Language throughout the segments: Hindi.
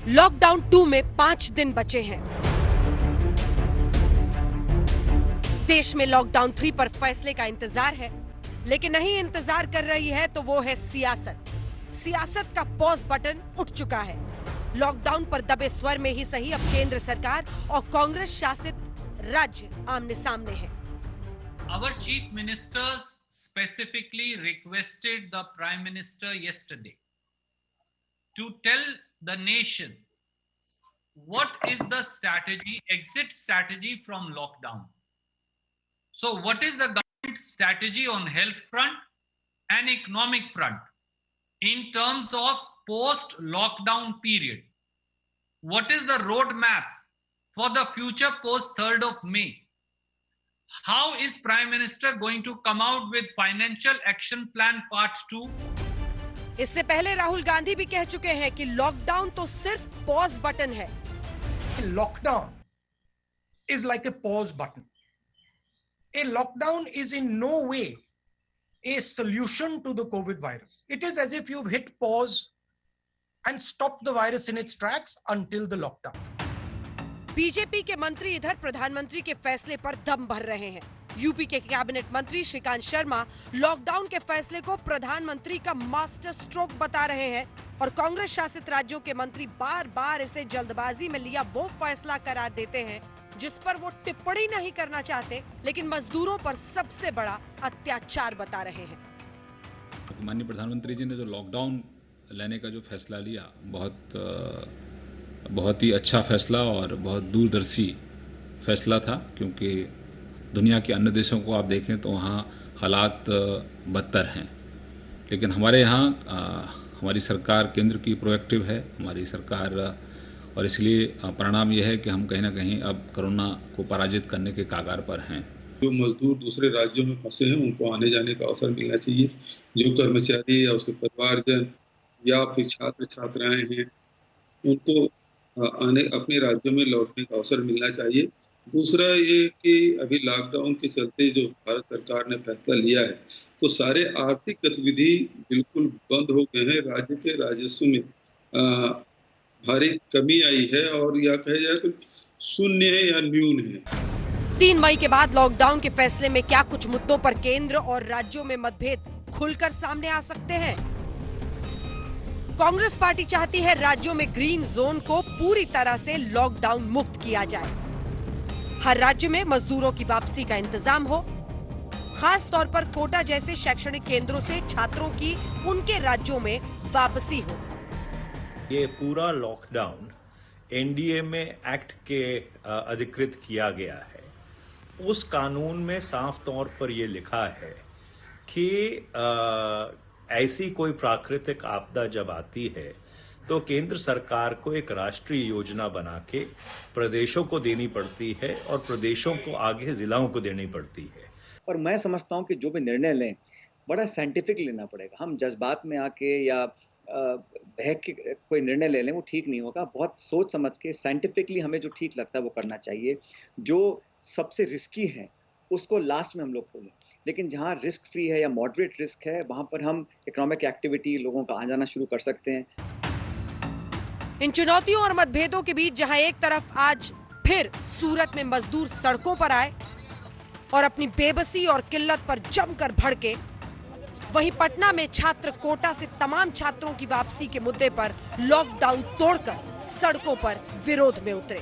लॉकडाउन 2 में 5 दिन बचे हैं। देश में लॉकडाउन 3 पर फैसले का इंतजार है, लेकिन नहीं इंतजार कर रही है तो वो है सियासत। सियासत का पॉज बटन उठ चुका है। लॉकडाउन पर दबे स्वर में ही सही अब केंद्र सरकार और कांग्रेस शासित राज्य आमने सामने हैं। Our chief ministers specifically requested the Prime Minister yesterday to tell the nation what is the strategy, exit strategy from lockdown. So what is the government strategy on health front and economic front in terms of post-lockdown period? What is the roadmap for the future post 3rd of May? How is Prime Minister going to come out with Financial Action Plan Part 2? इससे पहले राहुल गांधी भी कह चुके हैं कि लॉकडाउन तो सिर्फ पॉज बटन है। Lockdown is like a pause button. A lockdown is in no way a solution to the COVID virus. It is as if you've hit pause and stopped the virus in its tracks until the lockdown. BJP के मंत्री इधर प्रधानमंत्री के फैसले पर दम भर रहे हैं। यूपी के कैबिनेट मंत्री श्रीकांत शर्मा लॉकडाउन के फैसले को प्रधानमंत्री का मास्टर स्ट्रोक बता रहे हैं और कांग्रेस शासित राज्यों के मंत्री बार-बार इसे जल्दबाजी में लिया वो फैसला करार देते हैं जिस पर वो टिप्पणी नहीं करना चाहते, लेकिन मजदूरों पर सबसे बड़ा अत्याचार बता रहे हैं। माननीय प्रधानमंत्री जी ने जो लॉकडाउन लेने का जो फैसला लिया, बहुत ही अच्छा फैसला और बहुत दूरदर्शी फैसला था, क्योंकि दुनिया के अन्य देशों को आप देखें तो वहाँ हालात बदतर हैं, लेकिन हमारे यहाँ हमारी सरकार केंद्र की प्रोएक्टिव है, हमारी सरकार, और इसलिए परिणाम यह है कि हम कहीं ना कहीं अब कोरोना को पराजित करने के कागार पर हैं। जो मजदूर दूसरे राज्यों में फंसे हैं उनको आने जाने का अवसर मिलना चाहिए। जो कर्मचारी या उसके परिवारजन या फिर छात्र छात्राएं हैं उनको अपने राज्यों में लौटने का अवसर मिलना चाहिए। दूसरा ये कि अभी लॉकडाउन के चलते जो भारत सरकार ने फैसला लिया है तो सारे आर्थिक गतिविधि बिल्कुल बंद हो गए हैं। राज्य के राजस्व में भारी कमी आई है और या कहे जाए तो शून्य है या न्यून है। 3 मई के बाद लॉकडाउन के फैसले में क्या कुछ मुद्दों पर केंद्र और राज्यों में मतभेद खुलकर सामने आ सकते हैं? कांग्रेस पार्टी चाहती है राज्यों में ग्रीन जोन को पूरी तरह से लॉकडाउन मुक्त किया जाए। हर राज्य में मजदूरों की वापसी का इंतजाम हो, खास तौर पर कोटा जैसे शैक्षणिक केंद्रों से छात्रों की उनके राज्यों में वापसी हो। ये पूरा लॉकडाउन एनडीए में एक्ट के अधिकृत किया गया है। उस कानून में साफ तौर पर यह लिखा है कि ऐसी कोई प्राकृतिक आपदा जब आती है तो केंद्र सरकार को एक राष्ट्रीय योजना बना के प्रदेशों को देनी पड़ती है और प्रदेशों को आगे जिलाओं को देनी पड़ती है। और मैं समझता हूं कि जो भी निर्णय लें बड़ा साइंटिफिक लेना पड़ेगा। हम जज्बात में आके या बहक के कोई निर्णय ले लें वो ठीक नहीं होगा। बहुत सोच समझ के साइंटिफिकली हमें जो ठीक लगता है वो करना चाहिए। जो सबसे रिस्की है उसको लास्ट में हम लोग खोलें, लेकिन जहां रिस्क फ्री है या मॉडरेट रिस्क है वहां पर हम इकोनॉमिक एक्टिविटी लोगों का आ जाना शुरू कर सकते हैं। इन चुनौतियों और मतभेदों के बीच जहां एक तरफ आज फिर सूरत में मजदूर सड़कों पर आए और अपनी बेबसी और किल्लत पर जमकर भड़के, वहीं पटना में छात्र कोटा से तमाम छात्रों की वापसी के मुद्दे पर लॉकडाउन तोड़कर सड़कों पर विरोध में उतरे।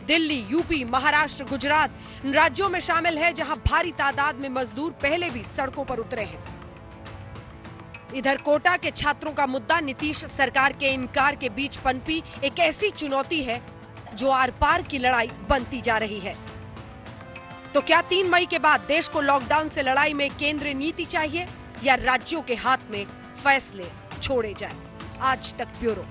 दिल्ली, यूपी, महाराष्ट्र, गुजरात राज्यों में शामिल है जहां भारी तादाद में मजदूर पहले भी सड़कों पर उतरे हैं। इधर कोटा के छात्रों का मुद्दा नीतीश सरकार के इनकार के बीच पनपी एक ऐसी चुनौती है जो आर पार की लड़ाई बनती जा रही है। तो क्या 3 मई के बाद देश को लॉकडाउन से लड़ाई में केंद्रीय नीति चाहिए या राज्यों के हाथ में फैसले छोड़े जाएं? आज तक ब्यूरो।